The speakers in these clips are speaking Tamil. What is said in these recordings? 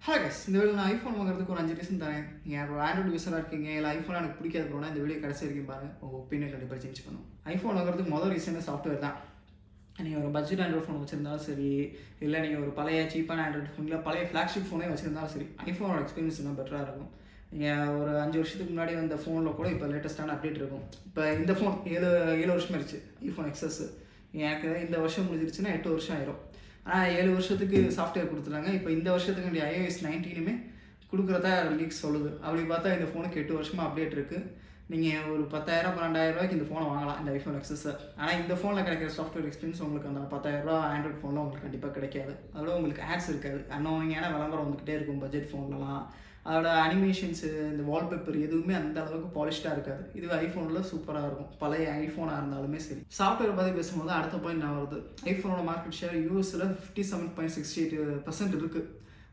ஹலோ கைஸ், இந்த வீடியோ நான் ஐஃபோன் வாங்குறதுக்கு ஒரு 5 ரீசன் தரேன். நீங்கள் ஒரு ஆண்ட்ராய்டு யூஸராக இருக்கீங்க, இல்லை ஐஃபோன் எனக்கு பிடிக்காது ப்ரோனா இந்த வீடியோ கடைசி வரைக்கும் பாருங்கள். உங்கள் ஒப்பீனியன் கண்டிப்பாக சேஞ்ச் பண்ணும். ஐஃபோன் வாங்குறதுக்கு மொதல் ரீசனே சாஃப்ட்வேர் தான். நீங்கள் ஒரு பட்ஜெட் ஆண்ட்ராய்டு ஃபோன் வச்சிருந்தாலும் சரி, இல்லை நீங்கள் ஒரு பழைய சீப்பான ஆண்ட்ராய்டு ஃபோன், இல்லை பழைய ஃப்ளாக்ஷிப் ஃபோனே வச்சிருந்தாலும் சரி, ஐஃபோனோட எக்ஸ்பீரியன்ஸ் இன்னும் பெட்டராக இருக்கும். நீங்கள் ஒரு 5 வருஷத்துக்கு முன்னாடி வந்த ஃபோனில் கூட இப்போ லேட்டஸ்ட்டான அப்டேட் இருக்கும். இப்போ இந்த ஃபோன் 7 வருஷம் ஆயிடுச்சு, ஐஃபோன் எக்ஸஸ். எனக்கு இந்த வருஷம் முடிஞ்சிருச்சுன்னா 8 வருஷம் ஆயிரும். ஆனால் 7 வருஷத்துக்கு சாஃப்ட்வேர் கொடுத்துட்டாங்க. இப்போ இந்த வருஷத்துக்கு வேண்டிய iOS 19 கொடுக்குறதா லீக்ஸ் சொல்லுது. அப்படி பார்த்தா இந்த ஃபோனுக்கு 8 வருஷமாக அப்டேட் இருக்குது. நீங்கள் ஒரு 10,000 12,000 ரூபாய்க்கு இந்த ஃபோனை வாங்கலாம், இந்த ஐஃபோன் எக்ஸஸை. ஆனால் இந்த ஃபோனில் கிடைக்கிற சாஃப்ட்வேர் எக்ஸ்பீரியன்ஸ் உங்களுக்கு அந்த 10,000 ரூபா ஆண்ட்ராய்ட் ஃபோனில் உங்களுக்கு கண்டிப்பாக கிடைக்காது. அதோட உங்களுக்கு ஆட்ஸ் இருக்காது, அன்னோவிங்கான விளம்பரம் வந்துக்கிட்டே இருக்கும் பட்ஜெட் ஃபோன்லலாம். அதோட அனிமேஷன்ஸு, இந்த வால்பேப்பர் எதுவுமே அந்த அளவுக்கு பாலிஷ்டாக இருக்காது. இது ஐஃபோனில் சூப்பராக இருக்கும், பழைய ஐஃபோனாக இருந்தாலுமே சரி. சாஃப்ட்வேர் பற்றி பேசும்போது அடுத்த பாயிண்ட் நான் வருது. ஐஃபோனோட மார்க்கெட் ஷேர் யூஎஸில் 57.68% இருக்குது.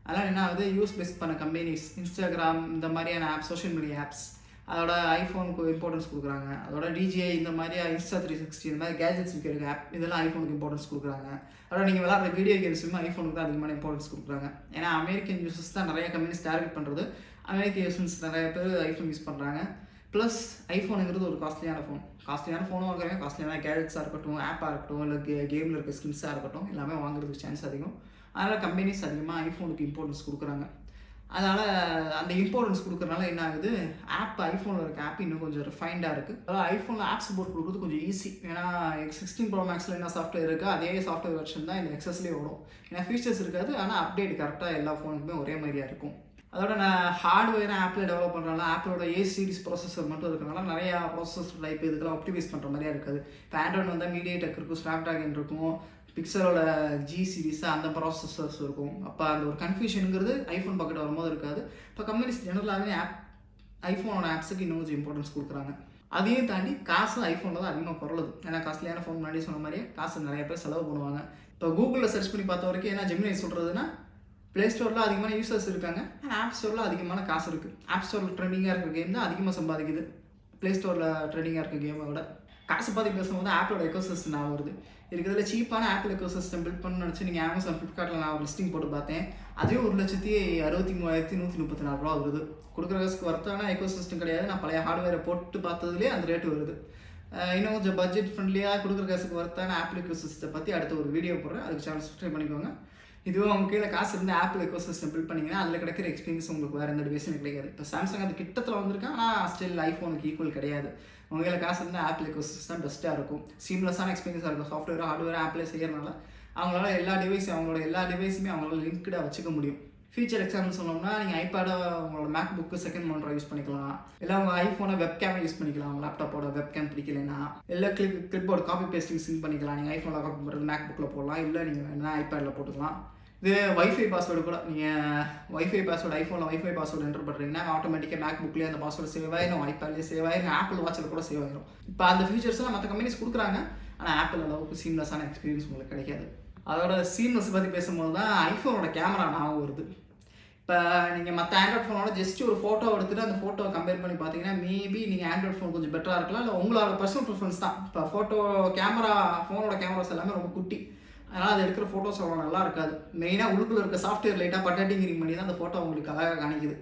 அதனால் என்ன ஆகுது, யூஎஸ் பேஸ் பண்ண கம்பெனிஸ், இன்ஸ்டாகிராம் இந்த மாதிரியான ஆப்ஸ், சோஷியல் மீடியா ஆப்ஸ், அதோட ஐஃபோனுக்கு இம்பார்ட்டன்ஸ் கொடுக்குறாங்க. அதோட டிஜிஐ இந்த மாதிரி இன்ஸ்டா 360 இந்த மாதிரி கேஜெட்ஸ் விற்கிற ஆப் இதெல்லாம் ஐஃபோனுக்கு இம்பார்ட்டன்ஸ் கொடுக்குறாங்க. அதோட நீங்கள் விளாட்ற வீடியோ கேம்ஸுமே ஐஃபோனுக்கு தான் அதிகமான இம்பார்ட்டன்ஸ் கொடுக்குறாங்க. ஏன்னா அமெரிக்கன் யூசர்ஸ் தான் நிறைய கம்பெனிஸ் டார்கெட் பண்ணுறது. அமெரிக்க யூசர்ஸ் நிறைய பேர் ஐஃபோன் யூஸ் பண்ணுறாங்க. ப்ளஸ் ஐஃபோனுங்கிறது ஒரு காஸ்ட்லியான ஃபோனும் வாங்குறாங்க. காஸ்ட்லியான கேஜெட்ஸாக இருக்கட்டும், ஆப்பாக இருக்கட்டும், இல்லை கேமில் இருக்க ஸ்கின்ஸாக இருக்கட்டும், எல்லாமே வாங்குறதுக்கு சான்ஸ் அதிகம். அதனால் கம்பெனிஸ் அதிகமாக ஐஃபோனுக்கு இம்பார்ட்டன்ஸ் கொடுக்குறாங்க. அதனால் அந்த இம்பார்ட்டன்ஸ் கொடுக்குறதுனால என்ன ஆகுது, ஐஃபோனில் இருக்க ஆப் இன்னும் கொஞ்சம் ரிஃபைண்டாக இருக்குது. அதாவது ஐஃபோனில் ஆப் சப்போர்ட் கொடுக்குறது கொஞ்சம் ஈஸி. ஏன்னா 16 ப்ரோ மேக்ஸில் என்ன சாஃப்ட்வேர் இருக்குது அதே சாஃப்ட்வேர் வெர்ஷன் தான் இந்த எக்ஸஸ்லேயே வரும். ஏன்னா ஃபீச்சர்ஸ் இருக்காது, ஆனால் அப்டேட் கரெக்டாக எல்லா ஃபோனுக்குமே ஒரே மாதிரியாக இருக்கும். அதோட நான் ஹார்ட்வேரை ஆப்பில் டெவலப் பண்ணுறனால ஆப்பிளோட ஏ சீரிஸ் ப்ராசஸர் மட்டும் இருக்கிறனால நிறையா ப்ராசஸர் டைப் இதுக்கெல்லாம் ஆப்டிமைஸ் பண்ணுற மாதிரியா இருக்காது. இப்போ ஆண்ட்ராய்டு வந்தால் மீடியேடெக் இருக்கும், ஸ்னாப்ட்ராகன் இருக்கும், பிக்சலோட ஜி சீரிஸ் அந்த ப்ராசஸர்ஸ் இருக்கும். அப்போ அந்த ஒரு கன்ஃபியூஷனுங்கிறது ஐஃபோன் பக்கெட் வரும்போது இருக்காது. இப்போ கம்பெனிஸ் ஜெனரலாகவே ஐஃபோனோட ஆப்ஸுக்கு இன்னும் கொஞ்சம் இம்பார்ட்டன்ஸ் கொடுக்குறாங்க. அதையும் தாண்டி காசு ஐஃபோனில் தான் அதிகமாக குறலுது. ஏன்னா காஸ்ட்லியான ஃபோன் முன்னாடி சொன்ன மாதிரியே காசு நிறைய பேர் செலவு பண்ணுவாங்க. இப்போ கூகுளில் சர்ச் பண்ணி பார்த்த வரைக்கும் என்ன ஜெமினி சொல்கிறதுனா, ப்ளே ஸ்டோரில் அதிகமான யூசர்ஸ் இருக்காங்க, ஆனால் ஆப் ஸ்டோரில் அதிகமான காசு இருக்குது. ஆப் ஸ்டோரில் ட்ரெண்டிங்காக இருக்கிற கேம் தான் அதிகமாக சம்பாதிக்குது ப்ளே ஸ்டோரில் ட்ரெண்டிங்காக இருக்க கேமை விட. காசு பார்த்து பேசும்போது ஆப்போட எக்கோசிஸ்டம் நான் வருது. இருக்கிறதுல சீப்பான ஆப்பிள் எக்கோசிஸ்டம் பில்ட் பண்ணணும்னு நினச்சி நீங்கள் அமேசான், ஃப்ளிப்கார்ட்டில் நான் ஒரு லிஸ்டிங் போட்டு பார்த்தேன். அதே 1,63,134 ரூபா வருது. கொடுக்குற காசுக்கு வர்த்தான எக்கோசிஸ்டம் கிடையாது. நான் பழைய ஹார்ட்வேரை போட்டு பார்த்ததுலேயே அந்த ரேட்டு வருது. இன்னும் கொஞ்சம் பட்ஜெட் ஃப்ரெண்ட்லியாக கொடுக்குற காசுக்கு வர்த்தான ஆப்பிள் எக்கோசிஸ்டத்தை பற்றி அடுத்த ஒரு வீடியோ போடுறேன். அதுக்கு சேனல் சப்ஸ்கிரைப் பண்ணிக்கோங்க. இதுவே உங்கள் கீழே காசு இருந்து ஆப்பிள் எக்கோசிஸ்டம் பில்ட் பண்ணிங்கன்னா அதில் கிடைக்கிற எக்ஸ்பீரியன்ஸ் உங்களுக்கு வேறு எந்த டிவைஸும் கிடைக்காது. இப்போ சாம்சங் அது கிட்டத்தில் வந்திருக்கேன், ஆனால் ஸ்டில் ஐஃபோனுக்கு ஈக்குவல் கிடையாது. உங்கள் கையில் காசு இருந்தால் ஆப்பிள் எக்கோசிஸ்டம் பெஸ்ட்டாக இருக்கும். சீம்லெஸ்ஸான எக்ஸ்பீரியன்ஸாக இருக்கும். சாஃப்ட்வேர் ஹார்ட்வேர் ஆப்பிளே செய்யறதுனால அவங்களால அவங்களோட எல்லா டிவைஸுமே அவங்களால லிங்க்டாக வச்சுக்க முடியும். ஃபீச்சர் எக்ஸாம்பிள் சொன்னோம்னா, நீங்கள் ஐபேடை உங்களோட மேக் புக்கு செகண்ட் மானிட்டராக யூஸ் பண்ணிக்கலாம், இல்லை உங்கள் ஐஃபோனை வெப்கேமை யூஸ் பண்ணிக்கலாம். உங்கள் லேப்டாப்போட வெப்கேம் பிடிக்கலைன்னா, இல்லை கிளிப்போர்டு காப்பி பேஸ்டிங் சிங்க் பண்ணிக்கலாம். நீங்கள் ஐஃபோனில் காப்பி பண்ணுறது மேக் புக்கில் போடலாம், இல்லை நீங்கள் வேணால் ஐபேடில் போட்டுக்கலாம். இது வைஃபை பாஸ்வேர்டு கூட, நீங்கள் வைஃபை பாஸ்வேர்டு ஐஃபோனில் வைஃபை பாஸ்வேர்டு என்டர் பண்ணுறீங்கன்னா ஆட்டோமேட்டிக்காக மேக் புக்லேயே அந்த பாஸ்வேர்டு சேவ் ஆயிடும், ஐபேட்லேயே சேவ் ஆயிடும், ஆப்பிள் வாட்சில் கூட சேவ் ஆயிடும். இப்போ அந்த ஃபீச்சர்ஸ்லாம் மற்ற கம்பெனிஸ் கொடுக்குறாங்க, ஆனால் ஆப்பிள் அளவுக்கு சீம்லெஸ்ஸான எக்ஸ்பீரியன்ஸ் உங்களுக்கு கிடைக்காது. அதோட சீம்லெஸ் பற்றி பேசும்போது தான் ஐஃபோனோட கேமரா ஞாபகம் வருது. இப்போ நீங்கள் மற்ற ஆண்ட்ராய்ட் ஃபோனோட ஜஸ்ட் ஒரு ஃபோட்டோ எடுத்துகிட்டு அந்த ஃபோட்டோவை கம்பேர் பண்ணி பார்த்தீங்கன்னா மேபி நீங்கள் ஆண்ட்ராய்ட் ஃபோன் கொஞ்சம் பெட்டராக இருக்கலாம், இல்லை உங்களோட பர்சனல் ப்ரிஃபரன்ஸ் தான். இப்போ ஃபோனோட கேமராஸ் எல்லாமே ரொம்ப குட்டி, அதனால் அது எடுக்கிற ஃபோட்டோஸ் அவ்வளோ நல்லா இருக்காது. மெயினாக உள்ளுக்குள்ள இருக்க சாஃப்ட்வேர் லைட்டாக பட்டாட்டிங்கிங் பண்ணி தான் அந்த ஃபோட்டோ உங்களுக்கு அழகாக காணிக்குது.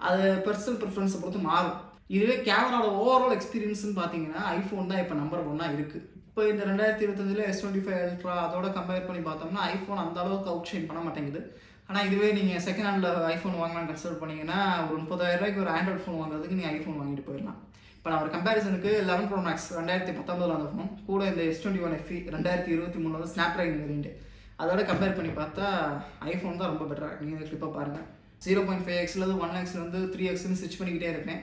அது பர்சனல் ப்ரிஃபரன்ஸை பொறுத்து மாறும். இதுவே கேமராவோட ஓவரால் எக்ஸ்பீரியன்ஸ்னு பார்த்தீங்கன்னா ஐஃபோன் தான் இப்போ நம்பர் 1 இருக்குது. இப்போ இந்த 2025 S25 Ultra அதோட கம்பேர் பண்ணி பார்த்தோம்னா ஐஃபோன் அந்த அளவுக்கு அவுட் ஷைன் பண்ண மாட்டேங்குது. ஆனால் இதுவே நீங்கள் செகண்ட் ஹேண்டில் ஐஃபோன் வாங்கலாம்னு கன்சிடர் பண்ணிங்கன்னா ஒரு 30,000 ரூபாய்க்கு ஒரு ஆண்ட்ராய்ட் ஃபோன் வாங்குறதுக்கு நீங்கள் ஐஃபோன் வாங்கிட்டு போயிடலாம். இப்போ நான் ஒரு கம்பேரிசனுக்கு 11 Pro Max 2019 அந்த ஃபோன் கூட இந்த S21 FE 2023 வந்து ஸ்னாப்ட்ராகன் வேரியண்ட் அதோட கம்பேர் பண்ணி பார்த்தா ஐஃபோன் தான் ரொம்ப பெட்டராக. நீங்கள் கிளிப்பாக பாருங்கள், 0.5x 1x 3xன்னு ஸ்விட்ச் பண்ணிக்கிட்டே இருக்கேன்.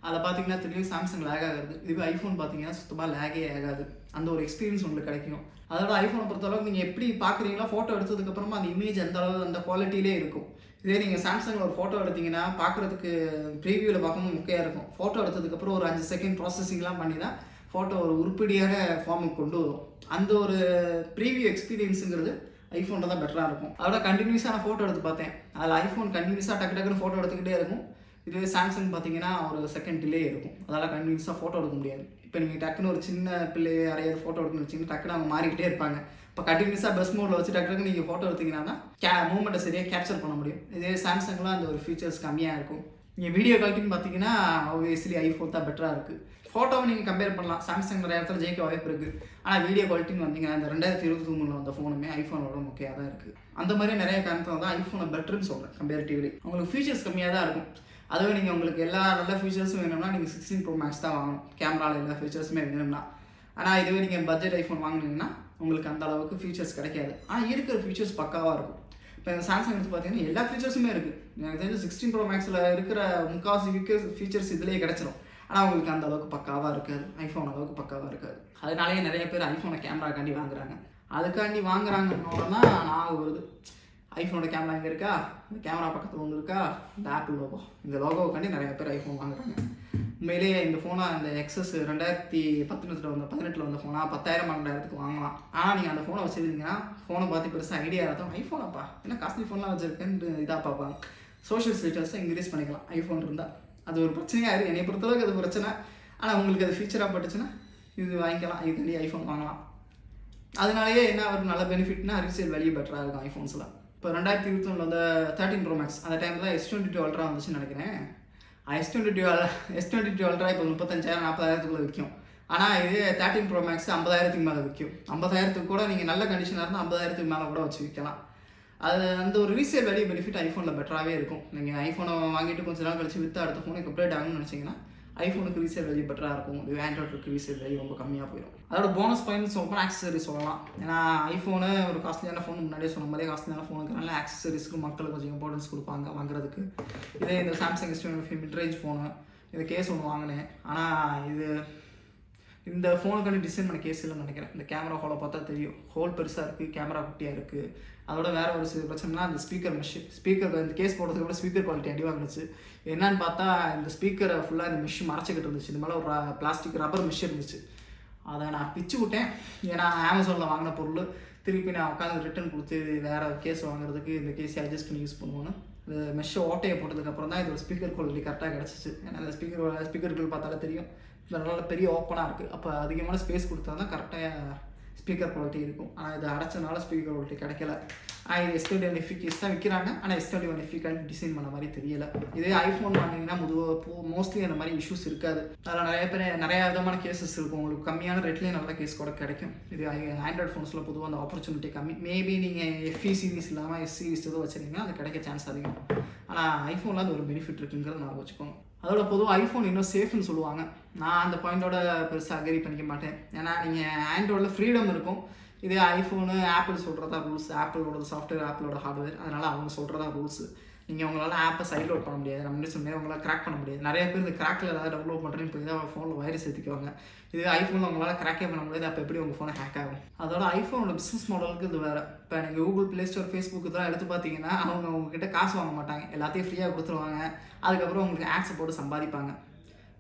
அதை பார்த்தீங்கன்னா தெரியும் சாம்சங் லேக் ஆகுது. இதுவே ஐஃபோன் பார்த்தீங்கன்னா சுத்தமாக லேகே ஆகாது. அந்த ஒரு எக்ஸ்பீரியன்ஸ் உங்களுக்கு கிடைக்கும். அதோட ஐஃபோனை பொறுத்தளவுக்கு நீங்கள் எப்படி பார்க்குறீங்களோ ஃபோட்டோ எடுத்ததுக்கப்புறமா அந்த இமேஜ் அந்த அளவு அந்த குவாலிட்டியிலே இருக்கும். இதே நீங்கள் சாம்சங்கில் ஒரு ஃபோட்டோ எடுத்தீங்கன்னா பார்க்குறதுக்கு ப்ரீவியூவில் பார்க்கும்போது முக்கியாக இருக்கும். ஃபோட்டோ எடுத்ததுக்கப்புறம் ஒரு 5 செகண்ட் ப்ராசஸிங்லாம் பண்ணி தான் ஃபோட்டோ ஒரு உருப்படியான ஃபார்முக்கு கொண்டு வரும். அந்த ஒரு ப்ரீவியூ எக்ஸ்பீரியன்ஸுங்கிறது ஐஃபோனில் தான் பெட்டராக இருக்கும். அதோட கண்டினியூஸாக நான் ஃபோட்டோ எடுத்து பார்த்தேன். அதில் ஐஃபோன் கண்டினியூஸாக டக்குன்னு ஃபோட்டோ எடுத்துக்கிட்டே இருக்கும். இதுவே சாம்சங் பார்த்தீங்கன்னா ஒரு செகண்ட் டிலே இருக்கும். அதனால் கண்டினியூஸாக ஃபோட்டோ எடுக்க முடியாது. இப்போ நீங்கள் டக்குன்னு ஒரு சின்ன பிள்ளையை யாரையாவது ஃபோட்டோ எடுக்கணும்னு வச்சிங்கன்னா டக்குன்னு அவங்க மாறிக்கிட்டே இருப்பாங்க. இப்போ கண்டினியூஸாக பெஸ்ட் மோடில் வச்சு டக்குனு நீங்கள் ஃபோட்டோ எடுத்தீங்கன்னா மூமெண்ட்டை சரியாக கேப்சர் பண்ண முடியும். இதே சாம்சங்லாம் அந்த ஒரு ஃபீச்சர்ஸ் கம்மியாக இருக்கும். நீங்கள் வீடியோ குவாலிட்டின்னு பார்த்தீங்கன்னா ஆப்வியஸ்லி ஐஃபோன் தான் பெட்டராக இருக்குது. ஃபோட்டோவை நீங்கள் கம்பேர் பண்ணலாம், சாம்சங் நிறைய இடத்துல ஜெயிக்க வாய்ப்பு இருக்குது. ஆனால் வீடியோ குவாலிட்டின்னு வந்தீங்கன்னா இந்த 2023 வந்த ஃபோனுமே ஐஃபோனோட முக்கியம் தான் இருக்குது. அந்த மாதிரி நிறைய காரணத்தில் தான் ஐஃபோனை பெட்டர்னு சொல்கிறேன் கம்பேரிட்டிவ்லி. உங்களுக்கு ஃபீச்சர்ஸ் கம்மியாக தான் இருக்கும். அதுவே நீங்கள் உங்களுக்கு எல்லா நல்ல ஃபீச்சர்ஸும் வேணும்னா நீங்கள் 16 Pro Max தான் வாங்கணும், கேமராவில் எல்லா ஃபீச்சர்ஸுமே வேணும்னா. ஆனால் இதுவே நீங்கள் பட்ஜெட் ஐஃபோன் வாங்கினீங்கன்னா உங்களுக்கு அந்த அளவுக்கு ஃபீச்சர்ஸ் கிடைக்காது. ஆனால் இருக்கிற ஃபீச்சர்ஸ் பக்காவாக இருக்கும். இப்போ இந்த சாம்சங் எடுத்து பார்த்தீங்கன்னா எல்லா ஃபீச்சர்ஸுமே இருக்குது. எனக்கு தெரிஞ்சு 16 Pro Maxல இருக்கிற முக்கால்வாசி ஃபீச்சர்ஸ் இதிலேயே கிடச்சிரும். ஆனால் உங்களுக்கு அந்த அளவுக்கு பக்காவாக இருக்காது, ஐஃபோன் அளவுக்கு பக்காவாக இருக்காது. அதனாலேயே நிறைய பேர் ஐஃபோனை கேமராக்காண்டி வாங்குறாங்க. அதுக்காண்டி வாங்குறாங்கன்னோட தான் நான் வருது, ஐஃபோனோட கேமரா இங்கே இருக்கா, இந்த கேமரா பக்கத்தில் ஒன்று இருக்கா, இந்த ஆப்பிள் லோகோ, இந்த லோகோவுக்காண்டி நிறைய பேர் ஐஃபோன் வாங்குறாங்க. உண்மையிலேயே இந்த ஃபோனை அந்த எக்ஸஸ் 2018 வந்த ஃபோனாக 10,000 12,000க்கு வாங்கலாம். ஆனால் நீங்கள் அந்த ஃபோனை வச்சுருந்தீங்கன்னா ஃபோனை பார்த்து பெருசாக ஐடியா இருக்கும், ஐஃபோனப்பா என்ன காஸ்ட்லி ஃபோன்லாம் வச்சுருக்கேன்னு இதாக பார்ப்பாங்க. சோஷியல் ஸ்டேட்டஸை இன்க்ரீஸ் பண்ணிக்கலாம் ஐஃபோன் இருந்தால். அது ஒரு பிரச்சனையாக இருக்குது, என்னை பொறுத்தளவுக்கு அது பிரச்சனை. ஆனால் உங்களுக்கு அது ஃபீச்சராக பட்டுச்சுன்னா இது வாங்கிக்கலாம், இதுக்காண்டி ஐஃபோன் வாங்கலாம். அதனாலேயே என்ன ஒரு நல்ல பெனிஃபிட்னா ரீசேல் வேல்யூ பெட்டராக இருக்கும் ஐஃபோன்ஸில். இப்போ 2021 வந்து 13 Pro Max அந்த டைமில் S22 Ultra வந்துச்சுன்னு நினைக்கிறேன். S22 Ultra இப்போ 35,000 40,000க்குள்ளே விற்கும். ஆனால் இது 13 Pro Max 50,000க்கு மேலே விற்கும். 50,000க்கு கூட நீங்கள் நல்ல கண்டிஷனாக இருந்தால் 50,000க்கு மேலே கூட வச்சு விற்கலாம். அது அந்த ஒரு ரீசேல் வேல்யூ பெனிஃபிட் ஐஃபோனில் பெட்டராகவே இருக்கும். நீங்கள் ஐஃபோனை வாங்கிட்டு கொஞ்சம் நாள் கழிச்சு விற்று அடுத்த ஃபோனுக்கு அப்டேட் ஆகணும்னு நினச்சிங்கன்னா ஐஃபோனுக்கு ரீசேல் வேல்யூ பெட்டராக இருக்கும். இது ஆண்ட்ராய்டுக்கு ரீசேல் வேல்யூ ரொம்ப கம்மியாக போயிடும். அதோட போனஸ் பாயிண்ட் சொல்லப்போனால் ஆக்சசரிஸ் சொல்லலாம். ஏன்னா ஐஃபோனு ஒரு காஸ்ட்லியான ஃபோன், முன்னாடியே சொன்ன மாதிரியே காஸ்ட்லியான ஃபோனுக்குனால ஆக்சசரிஸ்க்கு மக்களுக்கு கொஞ்சம் இம்பார்ட்டன்ஸ் கொடுப்பாங்க வாங்குறதுக்கு. இதே இந்த சாம்சங் S25 மிட்ரேஞ்ச் ஃபோனு, இந்த கேஸ் ஒன்று வாங்கினேன். ஆனால் இது இந்த ஃபோனுக்கான டிசைன் பண்ண கேஸ் இல்லைன்னு நினைக்கிறேன். இந்த கேமரா ஹோலை பார்த்தா தெரியும், ஹோல் பெருசாக இருக்குது, கேமரா குட்டியாக இருக்குது. அதோட வேறு ஒரு பிரச்சனைனா அந்த ஸ்பீக்கர் ஸ்பீக்கர் இந்த கேஸ் போடுறதுக்கு கூட ஸ்பீக்கர் குவாலிட்டி அடி வாங்கினுச்சு. என்னன்னு பார்த்தா இந்த ஸ்பீக்கரை ஃபுல்லாக இந்த மெஷ் மறைச்சிக்கிட்டு இருந்துச்சு. இந்த மேலே ஒரு பிளாஸ்டிக் ரப்பர் மெஷ் இருந்துச்சு. அதை நான் பிச்சு விட்டேன். ஏன்னா அமேசானில் வாங்கின பொருள் திருப்பி நான் உட்காந்து ரிட்டன் கொடுத்து வேறு கேஸ் வாங்குறதுக்கு இந்த கேஸை அட்ஜஸ்ட் பண்ணி யூஸ் பண்ணுவோன்னு இந்த மெஷ்ஷை ஓட்டையை போட்டதுக்கப்புறம் தான் இதோட ஸ்பீக்கர் குவாலிட்டி கரெக்டாக கிடச்சிச்சு. ஏன்னா அந்த ஸ்பீக்கர்கள் பார்த்தாலே தெரியும், நல்ல பெரிய ஓப்பனாக இருக்குது. அப்போ அதிகமான ஸ்பேஸ் கொடுத்தா தான் கரெக்டாக ஸ்பீக்கர் குவாலிட்டி இருக்கும். ஆனால் இது அடைச்சனால ஸ்பீக்கர் குவாலிட்டி கிடைக்கல. இது S21 கேஸ் தான் விற்கிறாங்க. ஆனால் S21 டிசைன் பண்ண மாதிரி தெரியலை. இதே ஐஃபோன் வாங்கினீங்கன்னா மோஸ்ட்லி அந்த மாதிரி இஷ்யூஸ் இருக்காது. அதில் நிறைய விதமான கேசஸ் இருக்கும். உங்களுக்கு கம்மியான ரேட்லேயே நல்ல கேஸ் கூட கிடைக்கும். இது ஆண்ட்ராய்ட் ஃபோன்ஸில் பொதுவாக அந்த ஆப்பர்ச்சுனிட்டி கம்மி. மேபி நீங்கள் FE சீரிஸ் இல்லாமல் S சீரிஸ் எதுவும் வச்சுருந்தீங்கன்னா அது கிடைக்க சான்ஸ் அதிகம். ஆனால் ஐஃபோனில் அது ஒரு பெனிஃபிட் இருக்குங்கிறது நான் வச்சுக்கோங்க. அதோட பொதுவாக ஐஃபோன் இன்னும் சேஃப்னு சொல்லுவாங்க. நான் அந்த பாயிண்டோட பெருசாக அக்ரி பண்ணிக்க மாட்டேன். ஏன்னா நீங்கள் ஆண்ட்ராய்டில் ஃப்ரீடம் இருக்கும். இதே ஐஃபோனு ஆப்பிள் சொல்கிறதா ரூல்ஸ், ஆப்பிளோட சாஃப்ட்வேர், ஆப்பிளோட ஹார்ட்வேர், அதனால் அவங்க சொல்கிறதா ரூல்ஸ். நீங்கள் உங்களால் ஆப்பை சைட் லோட் பண்ண முடியாது, நம்ம சொன்னேன் உங்களால் கிராக் பண்ண முடியாது. நிறைய பேர் இந்த கிராக்கில் ஏதாவது டவுன்லோட் பண்ணுறேன்னு போய் தான் ஃபோனில் வைரஸ் ஏற்றிக்குவாங்க. இதே ஐஃபோனில் உங்களால் கிராக்கே பண்ண முடியாது. அப்போ எப்படி உங்கள் ஃபோனை ஹேக் ஆகும்? அதோட ஐஃபோனோட பிஸ்னஸ் மாடலுக்கு இது வேறு. இப்போ நீங்கள் கூகுள் ப்ளே ஸ்டோர், ஃபேஸ்புக் இதெல்லாம் எடுத்து பார்த்தீங்கன்னா அவங்க உங்ககிட்ட காசு வாங்க மாட்டாங்க, எல்லாத்தையும் ஃப்ரீயாக கொடுத்துருவாங்க. அதுக்கப்புறம் உங்களுக்கு ஆட்ஸை போட்டு சம்பாதிப்பாங்க.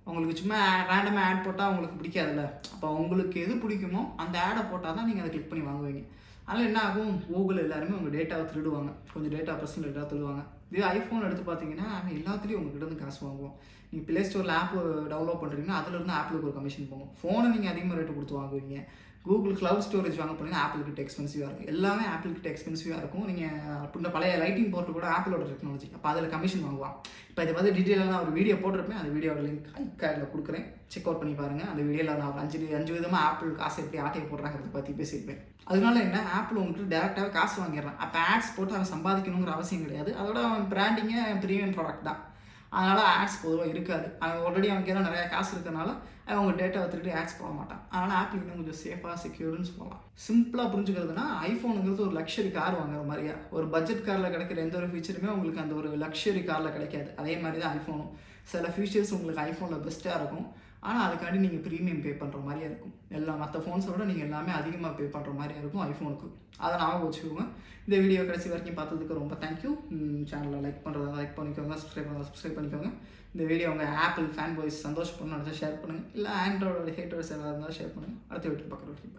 உங்களுக்கு சும்மா ரேண்டமாக ஆட் போட்டால் உங்களுக்கு பிடிக்காதுல்ல. அப்போ உங்களுக்கு எது பிடிக்குமோ அந்த ஆடை போட்டால் தான் நீங்கள் அதை கிளிக் பண்ணி வாங்குவீங்க. அதனால் என்ன ஆகும், கூகுள் எல்லாருமே உங்கள் டேட்டாவை திருடுவாங்க, கொஞ்சம் பர்சனல் டேட்டா திருடுவாங்க. இதே ஐஃபோன் எடுத்து பார்த்தீங்கன்னா அவன் எல்லாத்துலேயும் உங்கள்கிட்ட இருந்து காசு வாங்குவோம். நீங்கள் ப்ளே ஸ்டோரில் ஆப் டவுன்லோட் பண்ணுறீங்கன்னா அதுலேருந்து ஆப்பிளுக்கு ஒரு கமிஷன் போகும். ஃபோனை நீங்கள் அதிகமாக ரேட்டு கொடுத்து வாங்குவீங்க. கூகுள் க்ளவுட் ஸ்டோரேஜ் வாங்க போனீங்கன்னா ஆப்பிள் கிட்ட எக்ஸ்பென்சிவாக இருக்கும். எல்லாமே ஆப்பிள் கிட்ட எக்ஸ்பென்சிவாக இருக்கும். நீங்கள் அப்படின்ற பழைய லைட்டிங் போர்ட்டு கூட ஆப்பிளோட டெக்னாலஜி. அப்போ அதில் கமிஷன் வாங்குவான். இப்போ இதை வந்து டீட்டெயிலாக நான் ஒரு வீடியோ போட்டிருப்பேன். அந்த வீடியோட லிங்க் ஐகார்டில் கொடுக்குறேன், செக் அவுட் பண்ணி பாருங்கள். அந்த வீடியோவில் நான் ஒரு 5 விதமாக ஆப்பிள் காசு எப்படி ஆட்டையை போடுறாங்கிறத பற்றி பேசியிருப்பேன். அதனால என்ன, ஆப்பிள் உங்களுக்கு டேரெக்டாகவே காசு வாங்கிடுறான். அப்போ ஆட்ஸ் போட்டு அவன் சம்பாதிக்கணுங்கிற அவசியம் கிடையாது. அதோட அவன் பிராண்டிங்கே ப்ரீமியம் ப்ராடக்ட் தான். அதனால் ஆட்ஸ் பொதுவாக இருக்காது. அவன் ஆல்ரெடி அவனுக்கு ஏதோ நிறையா காசு இருக்கிறனால அவங்க டேட்டாவை திருடி ஆட்ஸ் போட மாட்டான். அதனால் ஆப்பிள் இன்னும் கொஞ்சம் சேஃபாக செக்யூர்னு சொல்லலாம். சிம்பிளாக புரிஞ்சுக்கிறதுனா ஐஃபோனுங்கிறது ஒரு லக்ஸரி கார் வாங்குற மாதிரியா. ஒரு பட்ஜெட் காரில் கிடைக்கிற எந்த ஒரு ஃபீச்சருமே உங்களுக்கு அந்த ஒரு லக்ஸரி காரில் கிடைக்காது. அதே மாதிரி தான் ஐஃபோனும். சில ஃபீச்சர்ஸ் உங்களுக்கு ஐஃபோனில் பெஸ்ட்டாக இருக்கும், ஆனால் அதுக்காண்டி நீங்கள் ப்ரீமியம் பே பண்ணுற மாதிரியா இருக்கும். எல்லா மற்ற ஃபோன்ஸோட நீங்கள் எல்லாமே அதிகமாக பே பண்ணுற மாதிரியா இருக்கும் ஐஃபோனுக்கு. அதை ஞாபகம் வச்சுக்கோங்க. இந்த வீடியோ கடைசி வரைக்கும் பார்த்ததுக்கு ரொம்ப தேங்க்யூ. சேனலில் லைக் பண்ணுறதா லைக் பண்ணிக்கோங்க, சப்ஸ்கிரைப் பண்ணிக்கோங்க. இந்த வீடியோ உங்கள் ஆப்பிள் ஃபேன் பாய்ஸ் சந்தோஷப்படணும்னு நினச்சா ஷேர் பண்ணுங்கள். இல்லை ஆண்ட்ராய்டோட ஹேட்டர்ஸ் எதாவது இருந்தாலும் ஷேர் பண்ணுங்கள். அடுத்த வீடியோ பார்க்குற வரைக்கும்.